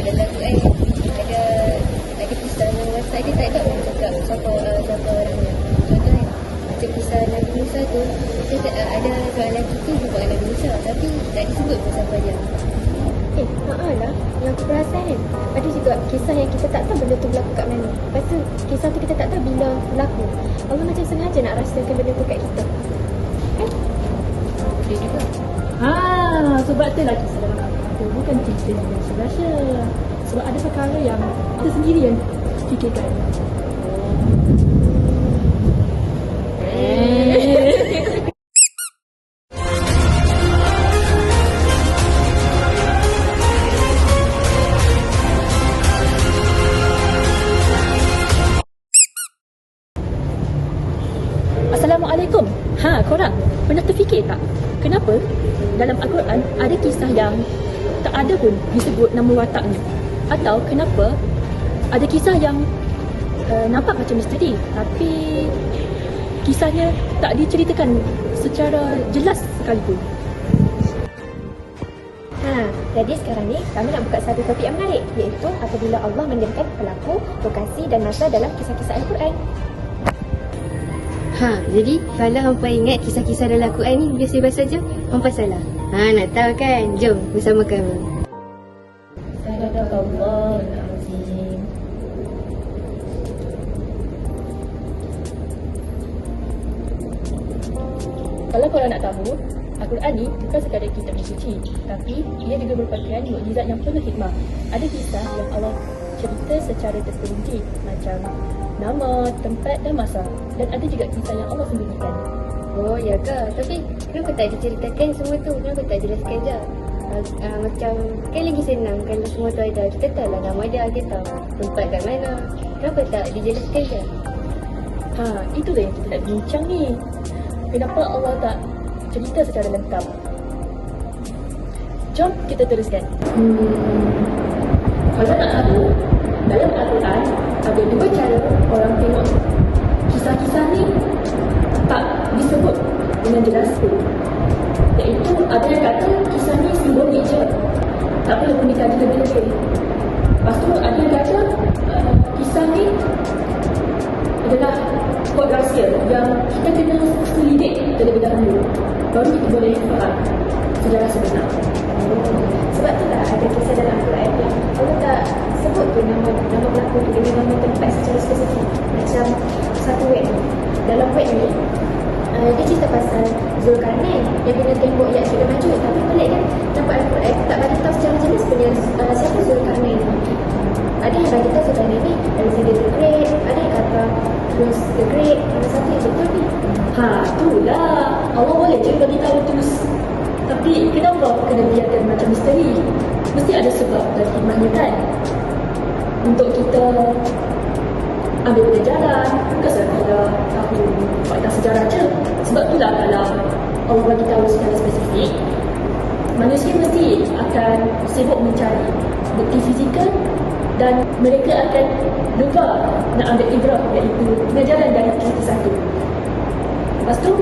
dalam Quran ada kisah dalam website dia tak ada orang cakap siapa orangnya. Contohnya macam kisah Nabi Musa tu, ada seorang lelaki tu jumpa Nabi Musa tapi tak disebut pun siapa dia. Lah, yang aku perasan kan, ada juga kisah yang kita tak tahu benda tu berlaku kat mana. Lepas tu kisah tu kita tak tahu bila berlaku. Allah macam sengaja nak rahsiakan benda tu kat kita. Dia juga. Sebab tu lah kisah dalam Al-Quran tu bukan cerita yang biasa-biasa. Sebab ada perkara yang kita sendiri yang fikirkan. Assalamualaikum. Korang pernah terfikir tak? Kenapa dalam Al-Quran ada kisah yang tak ada pun disebut nama wataknya? Atau kenapa ada kisah yang nampak macam misteri tapi kisahnya tak diceritakan secara jelas sekalipun? Jadi sekarang ni kami nak buka satu topik yang menarik, iaitu apabila Allah menjadikan pelakon, lokasi dan masa dalam kisah-kisah Al-Quran. Jadi kalau hampa ingat kisah-kisah dalam Quran ni biasa-biasa saja, hampa salah. Nak tahu kan? Jom bersama kami. Sadaqallahul-azim. Kalau korang nak tahu, Al-Quran ni bukan sekadar kitab yang suci, tapi ia juga merupakan mukjizat yang penuh hikmah. Ada kisah yang Allah cerita secara terperinci, macam nama, tempat dan masa. Dan ada juga kisah yang Allah sembunyikan. Oh, ya ke? Tapi kenapa tak diceritakan semua tu? Kenapa tak jelaskan je? Macam kan lagi senang kalau semua tu ada. Kita tahu lah nama dia, kita tahu tempat kat mana. Kenapa tak dijelaskan je? Itulah yang kita nak bincang ni. Kenapa Allah tak cerita secara lengkap? Jom kita teruskan. Kalau nak tahu, dalam Al-Quran ada dua cara orang tengok kisah-kisah ni tak disebut dengan jelas pun. Iaitu ada yang kata kisah ni simbolik je, tak perlu pun dikaji lebih-lebih. Lepas tu ada yang kata kisah ni adalah kod rahsia yang kita kena selidik terlebih dahulu, baru kita boleh faham sejarah sebenar. Sebab tu lah ada kisah dalam Al-Quran yang Allah tak sebut tu nama pelakon tu dengan nama tempat secara spesifik. Macam satu web ni, dalam web ni dia cerita pasal Zulkarnain yang guna tembok yang sudah maju. Tapi pelik kan, nampak Al-Quran tak bagi tahu secara jelas sebenarnya siapa Zulkarnain ni. Ada yang bagi tahu Zulkarnain ni Alexander the Great, ada yang kata Rus the Great. Mana satu yang betul ni? Itulah Allah boleh je bagi tahu terus. Tapi kenapa kena biarkan macam misteri? Mesti ada sebab dan hikmahnya kan? Untuk kita ambil pelajaran, bukan sekadar tahu fakta sejarah je. Sebab itulah kalau Allah bagi tahu secara spesifik, manusia mesti akan sibuk mencari bukti fizikal dan mereka akan lupa nak ambil ibrah, iaitu pengajaran dari kisah itu. Lepas tu,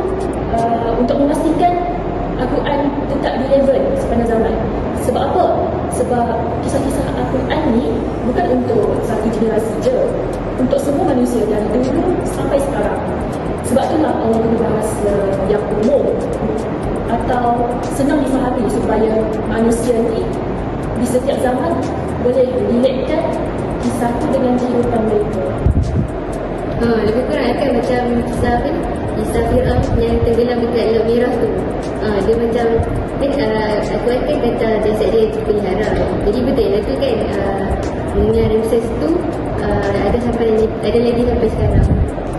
untuk memastikan Al-Quran tetap relevan sepanjang zaman. Sebab apa? Sebab kisah-kisah Al-Quran ni bukan untuk satu generasi je, untuk semua manusia dari dulu sampai sekarang. Sebab itulah Allah guna bahasa yang umum atau senang difahami supaya manusia ni di setiap zaman boleh relatekan kisah tu dengan kehidupan mereka. Lebih kurang kan macam kisah apa ni? Kisah Fir'aun yang tenggelam dekat Laut Merah tu. Dia macam aku kan kata jasad dia terpelihara. Jadi betul lah tu kan, dunia Ramses tu ada lagi sampai sekarang.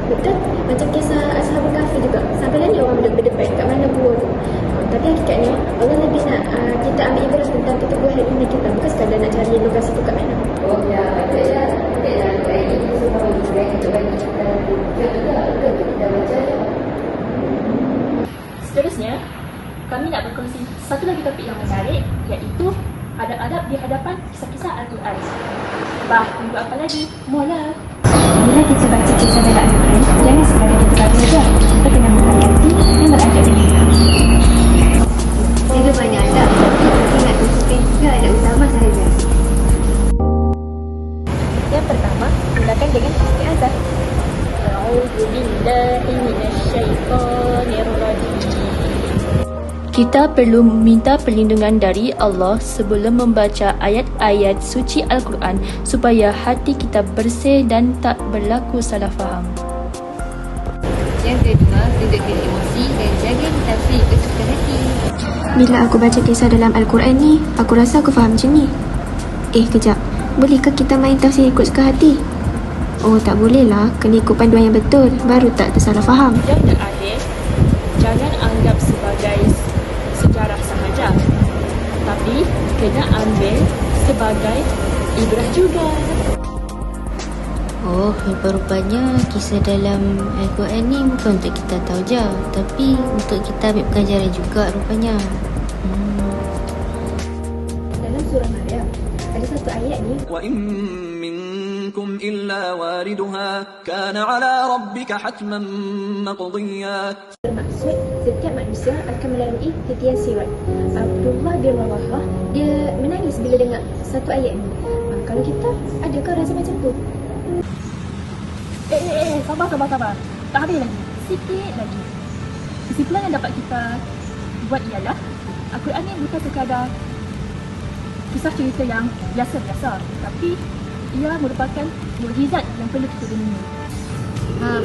Betul? Macam kisah Ashabul Kahfi juga. Sampai lagi orang berdebat kat mana gua tu. Tapi hakikatnya Allah lebih nak kita ambil ibarat tentang keteguhan iman kita, bukan sekadar nak cari lokasi tu kat mana. Oh ya, betul ya. Ini semua juga untuk bagi kita kita baca. Seterusnya, kami nak berkongsi satu lagi topik yang menarik, iaitu adab-adab di hadapan kisah-kisah Al-Quran. Tunggu apa lagi? Mula! Bila kita baca kisah dalam Al-Quran, jangan sekadar kita baca saja. Kita kena menghayati dan beradab dengan kita. Ada banyak adab, tapi kita nak tunjukkan juga adab utama sahaja. Kita perlu minta perlindungan dari Allah sebelum membaca ayat-ayat suci Al-Quran supaya hati kita bersih dan tak berlaku salah faham. Yang kedua, duduk dengan emosi dan jaga mentafsir kesukaan hati. Bila aku baca kisah dalam Al-Quran ni, aku rasa aku faham macam ni. Kejap. Bolehkah kita main tafsir ikut suka hati? Oh, tak boleh lah. Kena ikut panduan yang betul. Baru tak tersalah faham. Dan terakhir, jangan anggap sebagai sejarah sahaja, tapi kena ambil sebagai ibrah juga. Oh, rupanya kisah dalam Al-Quran ni bukan untuk kita tahu je, tapi untuk kita ambil pelajaran juga rupanya. Dalam surah Maryam, ada satu ayat ni. وإن منكم إلا واردها كان على ربك حتما مقضيا. Bermaksud, setiap manusia akan melalui titian sirat. Abdullah bin Rawahah, dia menangis bila dengar satu ayat ni. Kalau kita, adakah rasa macam tu? Sabar. Tak habis lagi. Sikit lagi. Kesimpulan yang dapat kita buat ialah Al-Quran ni bukan sekadar kisah cerita yang biasa-biasa, tapi ia merupakan mukjizat yang perlu kita dengar.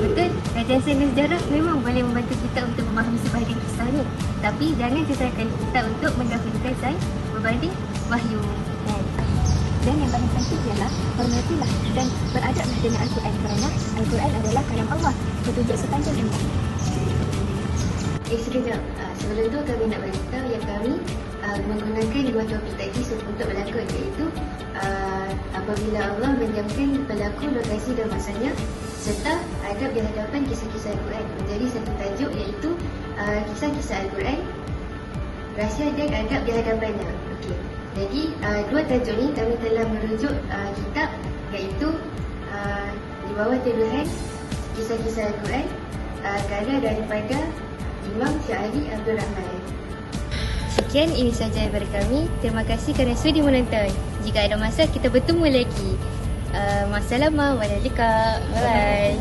Betul. Kajian sains dan sejarah memang boleh membantu kita untuk memahami sebahagian kisah ni. Tapi jangan sesalkan kita untuk mendahulukan sains berbanding wahyu. Dan yang paling penting ialah hormatilah dan beradablah dengan Al-Quran kerana Al-Quran adalah kalam Allah, petunjuk sepanjang ilmu. Sekejap. Sebelum tu kami nak beritahu yang kami menggunakan dua topik tadi untuk berlakon, iaitu apabila Allah mendiamkan pelaku, lokasi dan masanya, serta adab di hadapan kisah-kisah Al-Quran menjadi satu tajuk, iaitu kisah-kisah Al-Quran, rahsia dan adab di hadapannya. Okey. Jadi dua tajuk ni kami telah merujuk kitab, iaitu di bawah tuduhan kisah-kisah Al-Quran, karya daripada Imam Syahri Abdul Rahman. Sekian, ini sahaja daripada kami. Terima kasih kerana sudi menonton. Jika ada masa, kita bertemu lagi. Masalamah, walaikum. Bye.